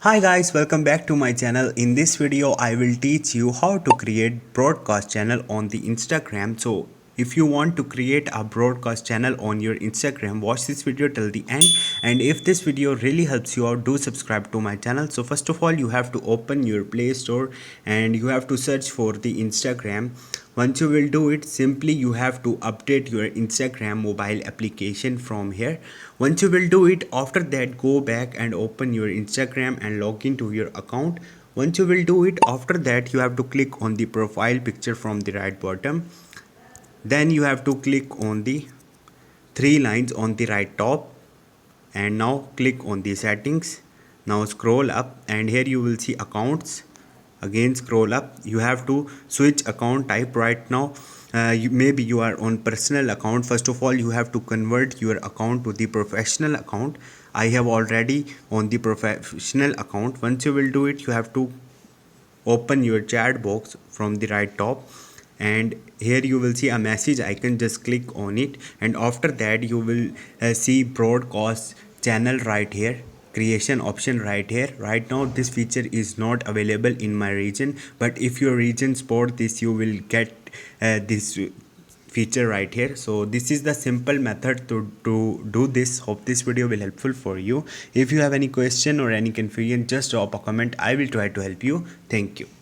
Hi guys, welcome back to my channel. In this video I will teach you how to create broadcast channel on the Instagram. So if you want to create a broadcast channel on your Instagram, watch this video till the end, and if this video really helps you out, do subscribe to my channel. So first of all, you have to open your Play Store and you have to search for the Instagram. Once you will do it, simply you have to update your Instagram mobile application from here. Once you will do it, after that go back and open your Instagram and log into your account. Once you will do it, after that you have to click on the profile picture from the right bottom. Then you have to click on the three lines on the right top, and now click on the settings. Now scroll up and here you will see accounts. Again scroll up, you have to switch account type right now. Maybe you are on personal account. First of all, you have to convert your account to the professional account. I have already on the professional account. Once you will do it, you have to open your chat box from the right top, and here you will see a message icon. Just click on it, and after that you will see broadcast channel right here, creation option right here. Right now this feature is not available in my region, but if your region support this, you will get this feature right here. So this is the simple method to do this. Hope this video will helpful for you. If you have any question or any confusion, just drop a comment. I will try to help you. Thank you.